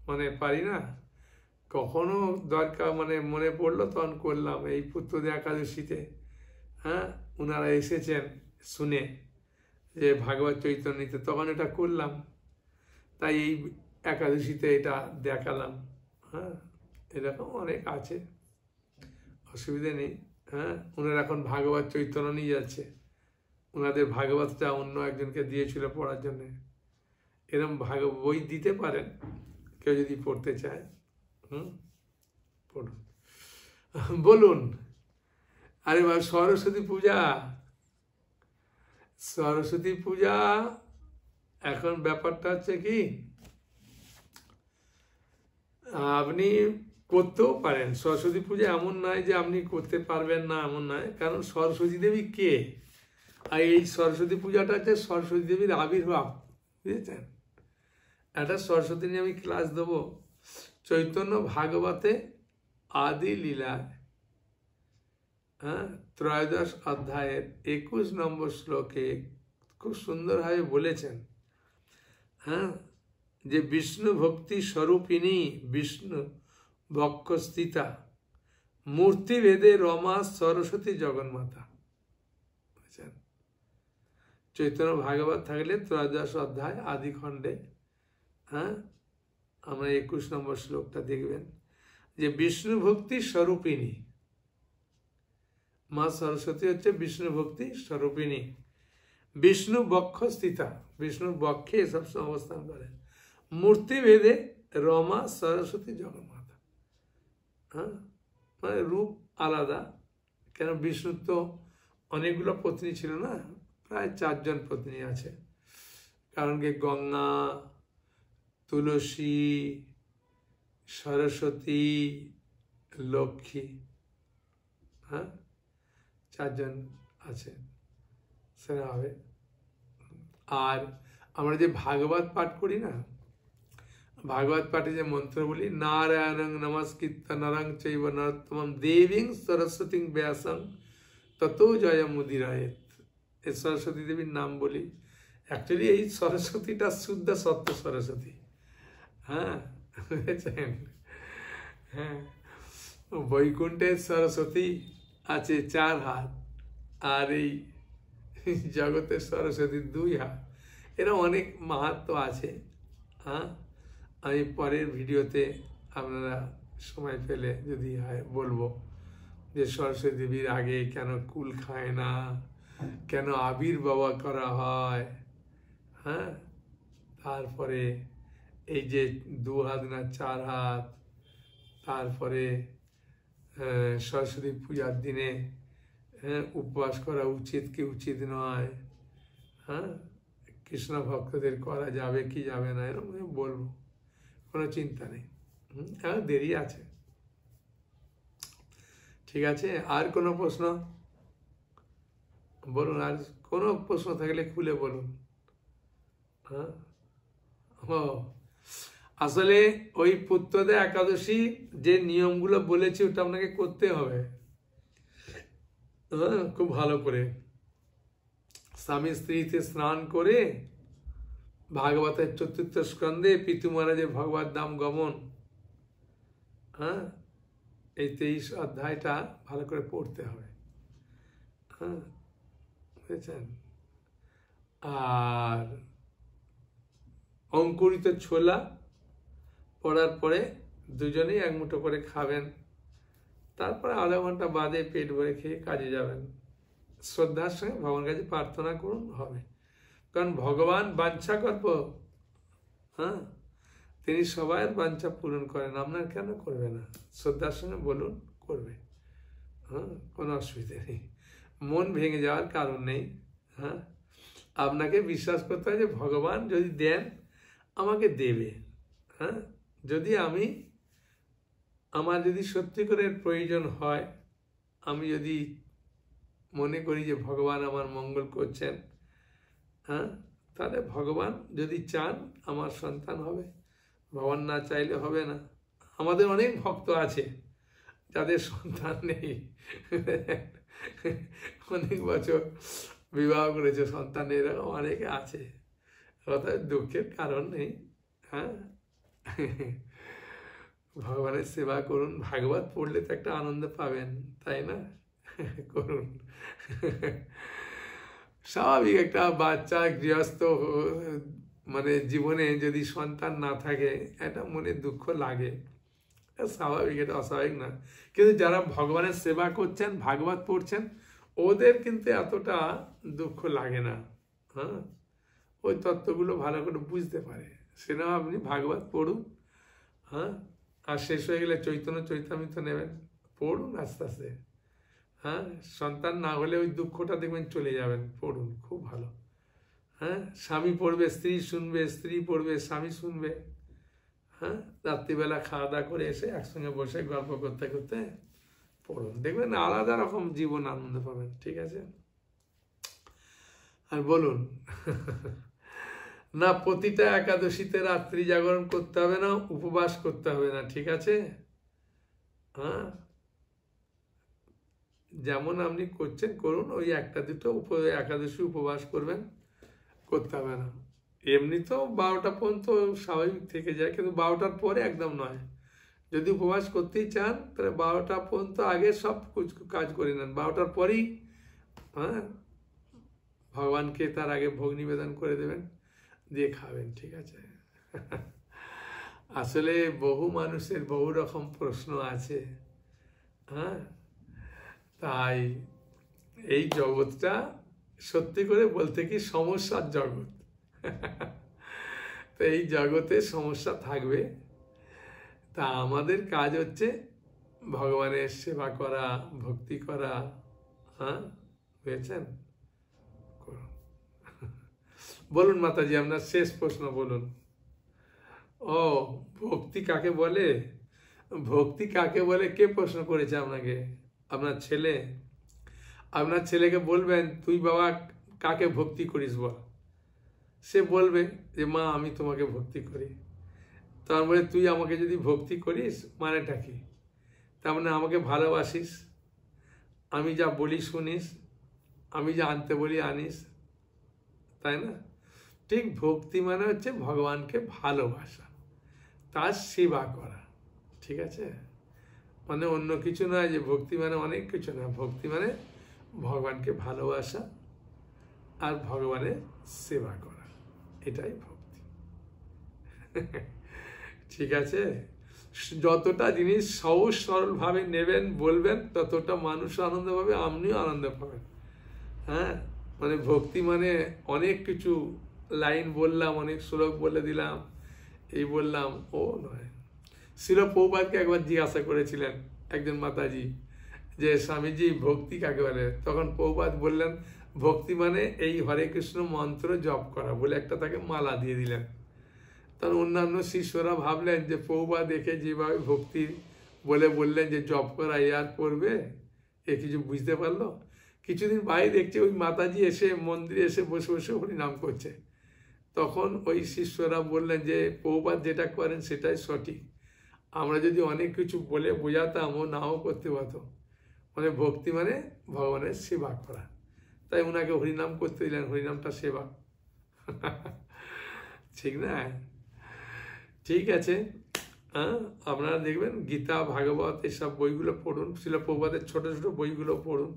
S3: মানে পারি না, কখনো দরকার মানে মনে পড়লো তখন করলাম। এই পুত্রদা একাদশীতে, হ্যাঁ, ওনারা এসেছেন শুনে যে ভাগবত চৈতন্যতে, তখন এটা করলাম, তাই এই একাদশীতে এটা দেখালাম। হ্যাঁ, এরকম অনেক আছে, অসুবিধা নেই। হ্যাঁ, ওনারা এখন ভাগবত চৈতন্য নিয়ে যাচ্ছে। ওনাদের ভাগবতটা অন্য একজনকে দিয়েছিল পড়ার জন্য। এরকম বই দিতে পারেন কেউ যদি পড়তে চায়। পড়ুন। বলুন। আরে ভাই, সরস্বতী পূজা, সরস্বতী পূজা এখন ব্যাপারটা হচ্ছে কি, আপনি করতেও পারেন সরস্বতী পূজা, এমন নয় যে আপনি করতে পারবেন না, এমন নয়। কারণ সরস্বতী দেবী কে, আর এই সরস্বতী পূজাটা হচ্ছে সরস্বতী দেবীর আবির্ভাব, বুঝেছেন। একটা সরস্বতী নিয়ে আমি ক্লাস দেবো চৈতন্য ভাগবতে আদি লীলায়, হ্যাঁ, 13 অধ্যায়ের 21 নম্বর শ্লোকে খুব সুন্দরভাবে বলেছেন, হ্যাঁ, যে বিষ্ণু ভক্তি স্বরূপিণী বিষ্ণু বক্ষস্থিতা মূর্তি ভেদে রমা সরস্বতী জগন্মাতা। বুঝছেন, চৈতন্য ভাগবত থাকলে 13 অধ্যায় আদি খণ্ডে, হ্যাঁ, আমরা 21 নম্বর শ্লোকটা দেখবেন যে বিষ্ণু ভক্তি স্বরূপিণী মা সরস্বতী হচ্ছে বিষ্ণু ভক্তি স্বরূপিণী, বিষ্ণু বক্ষ স্থিতা, বিষ্ণুর বক্ষে এসব অবস্থান করেন, মূর্তি ভেদে রমা সরস্বতী জগন্মাতা। হ্যাঁ, মানে রূপ আলাদা, কেন বিষ্ণুর তো অনেকগুলো পত্নী ছিল না, প্রায় 4 জন পত্নী আছে। কারণ কি গঙ্গা, তুলসী, সরস্বতী, লক্ষ্মী, হ্যাঁ, 4 জন আছে, সেটা হবে। আর আমরা যে ভাগবত পাঠ করি না, ভাগবত পাঠে যে মন্ত্র বলি, নারায়ণং নমস্কৃত্য নরং চৈব নরোত্তমং দেবীং সরস্বতীং ব্যাসং ততো জয়মুদিরায়েৎ। এই সরস্বতী দেবীর নাম বলি। অ্যাকচুয়ালি এই সরস্বতীটা শুদ্ধ সত্য সরস্বতী, হ্যাঁ, বুঝেছেন। হ্যাঁ, বৈকুণ্ঠের সরস্বতী আছে 4 হাত, আর এই জগতের সরস্বতী 2 হাত। এরা অনেক মাহাত্ম্য আছে। হ্যাঁ, আমি পরের ভিডিওতে আপনারা সময় পেলে যদি হয় বলবো যে সরস্বতী দেবীর আগে কেন কুল খায় না, কেন আবির্ভাব করা হয়, হ্যাঁ, তারপরে এই যে 2 হাত না 4 হাত, তারপরে সরস্বতী পূজার দিনে, হ্যাঁ, উপবাস করা উচিত কি উচিত নয়, হ্যাঁ, কৃষ্ণ ভক্তদের করা যাবে কি যাবে না, এরকম বলবো, কোনো চিন্তা নেই। এখন দেরি আছে। ঠিক আছে, আর কোনো প্রশ্ন বলুন, আর কোনো প্রশ্ন থাকলে খুলে বলুন। হ্যাঁ, ও আসলে ওই পুত্রদা একাদশী যে নিয়মগুলো বলেছি ওটা আপনাকে করতে হবে, হ্যাঁ, খুব ভালো করে। স্বামী স্ত্রীতে স্নান করে ভাগবতের 4র্থ স্কন্ধে পিতু মহারাজের ভগবত নাম গমন, হ্যাঁ, এই 23 অধ্যায়টা ভালো করে পড়তে হবে। হ্যাঁ, বুঝেছেন। আর অঙ্কুরিত ছোলা পড়ার পরে দুজনেই 1 মুঠো করে খাবেন, তারপরে আধা ঘন্টা বাদে পেট ভরে খেয়ে কাজে যাবেন। শ্রদ্ধার সঙ্গে ভগবানের কাছে প্রার্থনা করুন, হবে। কারণ ভগবান বাঞ্ছা কল্প, হ্যাঁ, তিনি সবাইয়ের বাঞ্ছা পূরণ করেন, আপনার কেন করবে না? শ্রদ্ধার সঙ্গে বলুন, করবে। হ্যাঁ, কোনো অসুবিধা নেই, মন ভেঙে যাওয়ার কারণ নেই। হ্যাঁ, আপনাকে বিশ্বাস করতে হয় যে ভগবান যদি দেন আমাকে দেবে। হ্যাঁ, যদি আমার যদি সত্যি করে প্রয়োজন হয়, আমি যদি মনে করি যে ভগবান আমার মঙ্গল করছেন, হ্যাঁ, তাহলে ভগবান যদি চান আমার সন্তান হবে, ভগবান না চাইলে হবে না। আমাদের অনেক ভক্ত আছে যাদের সন্তান নেই, অনেক বছর বিবাহ করেছে, সন্তান এরকম অনেকে আছে, অর্থাৎ দুঃখের কারণ নেই। হ্যাঁ, ভগবানের সেবা করুন, ভাগবত পড়লে তো একটা আনন্দ পাবেন, তাই না? করুন। স্বাভাবিক, একটা বাচ্চা গৃহস্থ মানে জীবনে যদি সন্তান না থাকে এটা মনে দুঃখ লাগে, স্বাভাবিক, এটা অস্বাভাবিক না। কিন্তু যারা ভগবানের সেবা করছেন, ভাগবত পড়ছেন, ওদের কিন্তু এতটা দুঃখ লাগে না। হ্যাঁ, ওই তত্ত্বগুলো ভালো করে বুঝতে পারে। সেটা আপনি ভাগবত পড়ুন, হ্যাঁ, আর শেষ হয়ে গেলে চৈতন্য চৈতামৃত নেবেন, পড়ুন আস্তে আস্তে। হ্যাঁ, সন্তান না হলে ওই দুঃখটা দেখবেন চলে যাবেন, পড়ুন, খুব ভালো। হ্যাঁ, স্বামী পড়বে, স্ত্রী শুনবে, স্ত্রী পড়বে, স্বামী শুনবে। হ্যাঁ, রাত্রিবেলা খাওয়া দাওয়া করে এসে একসঙ্গে বসে গল্প করতে করতে পড়ুন, দেখবেন আলাদা রকম জীবন আনন্দ পাবেন। ঠিক আছে? আর বলুন না, প্রতিটা একাদশীতে রাত্রি জাগরণ করতে হবে না, উপবাস করতে হবে না। ঠিক আছে? হ্যাঁ, যেমন আপনি করছেন করুন, ওই একটা দুটো একাদশী উপবাস করবেন, করতে হবে না। এমনি তো 12টা পর্যন্ত স্বাভাবিক থেকে যায়, কিন্তু 12টার পরে একদম নয়। যদি উপবাস করতেই চান তাহলে 12টা পর্যন্ত আগে সব কাজ করে নেন, 12টার পরেই হ্যাঁ ভগবানকে তার আগে ভোগ নিবেদন করে দেবেন, দিয়ে খাবেন। ঠিক আছে? আসলে বহু মানুষের বহু রকম প্রশ্ন আছে। হ্যাঁ, তাই এই জগৎটা সত্যি করে বলতে কি সমস্যার জগৎ। তো এই জগতে সমস্যা থাকবে, তা আমাদের কাজ হচ্ছে ভগবানের সেবা করা, ভক্তি করা। হ্যাঁ, বুঝেছেন? বলুন মাতাজি, আপনার শেষ প্রশ্ন বলুন। ও, ভক্তি কাকে বলে? ভক্তি কাকে বলে কে প্রশ্ন করেছে আপনাকে? আপনার ছেলে? আপনার ছেলেকে বলবেন, তুই বাবা কাকে ভক্তি করিস বল। সে বলবে যে মা আমি তোমাকে ভক্তি করি। তার মানে তুই আমাকে যদি ভক্তি করিস মানেটা কি? তার মানে আমাকে ভালোবাসিস, আমি যা বলি শুনিস, আমি যা আনতে বলি আনিস, তাই না? ঠিক ভক্তি মানে হচ্ছে ভগবানকে ভালোবাসা, তার সেবা করা। ঠিক আছে? মানে অন্য কিছু নয় যে ভক্তি মানে অনেক কিছু না। ভক্তি মানে ভগবানকে ভালোবাসা আর ভগবানের সেবা করা, এটাই ভক্তি। ঠিক আছে? যতটা জিনিস সহজ সরলভাবে নেবেন বলবেন, ততটা মানুষ আনন্দ পাবে, আপনিও আনন্দ পাবেন। হ্যাঁ, মানে ভক্তি মানে অনেক কিছু লাইন বললাম, অনেক শ্লোক বলে দিলাম, এই বললাম, ও নয়। শিল প্রভুপাদকে একবার জিজ্ঞাসা করেছিলেন একজন মাতাজি যে স্বামীজি ভক্তি কাকে বলে? তখন প্রভুপাদ বললেন, ভক্তি মানে এই হরে কৃষ্ণ মন্ত্র জপ করা, বলে একটা তাকে মালা দিয়ে দিলেন। তখন অন্যান্য শিষ্যরা ভাবলেন যে প্রভুপাদ দেখে যেভাবে ভক্তি বলে বললেন যে জপ করা, এ আর করবে, এ কিছু বুঝতে পারলো? কিছুদিন বাইরে দেখছে ওই মাতাজি এসে মন্দিরে এসে বসে বসে হরিনাম করছে। তখন ওই শিষ্যরা বললেন যে প্রভুপাদ যেটা করেন সেটাই সঠিক, আমরা যদি অনেক কিছু বলে বোঝাতাম ও নাও করতে পারতো। মানে ভক্তি মানে ভগবানের সেবা করা, তাই ওনাকে হরিনাম করতে দিলেন, হরিনামটা সেবা। ঠিক না? ঠিক আছে। হ্যাঁ, আপনারা দেখবেন গীতা, ভাগবত এসব বইগুলো পড়ুন, শিল প্রভুপাদের ছোট ছোট বইগুলো পড়ুন।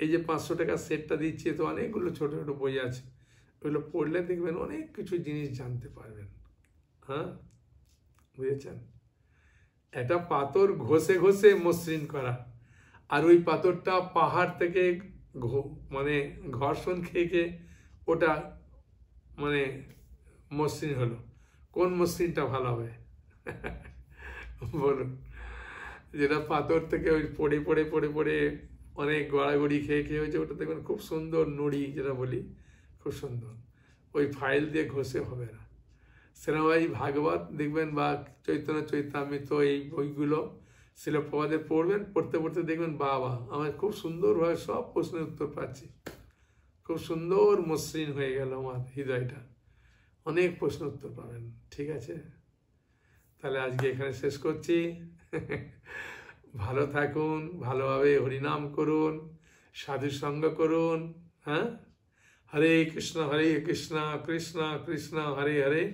S3: এই যে 500 টাকার সেটটা দিচ্ছি, তো অনেকগুলো ছোট ছোট বই আছে, ওইগুলো পড়লে দেখবেন অনেক কিছু জিনিস জানতে পারবেন। হ্যাঁ, বুঝেছেন? একটা পাথর ঘষে ঘষে মসৃণ করা, আর ওই পাথরটা পাহাড় থেকে মানে ঘর্ষণ খেয়ে খেয়ে ওটা মানে মসৃণ হলো। কোন মসৃণটা ভালো হবে? বলুন। যেটা পাথর থেকে ওই পড়ে পড়ে পড়ে পড়ে অনেক গড়াগড়ি খেয়ে খেয়ে হয়েছে, ওটা দেখবেন খুব সুন্দর নুড়ি, যেটা বলি খুব সুন্দর, ওই ফাইল দিয়ে ঘষে হবে না। সেরকম এই ভাগবত দেখবেন বা চৈতন্য চৈতামৃত, এই বইগুলো শিল প্রভুপাদের পড়বেন, পড়তে পড়তে দেখবেন বাবা আমার খুব সুন্দরভাবে সব প্রশ্নের উত্তর পাচ্ছি, খুব সুন্দর মসৃণ হয়ে গেল আমার হৃদয়টা, অনেক প্রশ্ন উত্তর পাবেন। ঠিক আছে? তাহলে আজকে এখানে শেষ করছি। ভালো থাকুন, ভালোভাবে হরিনাম করুন, সাধু সঙ্গ করুন। হ্যাঁ, হরে কৃষ্ণ কৃষ্ণ কৃষ্ণ হরে হরে,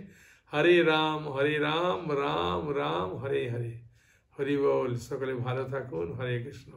S3: হরে রাম রাম রাম হরে হরে। হরি বল। সকলে ভালো থাকুন। হরে কৃষ্ণ।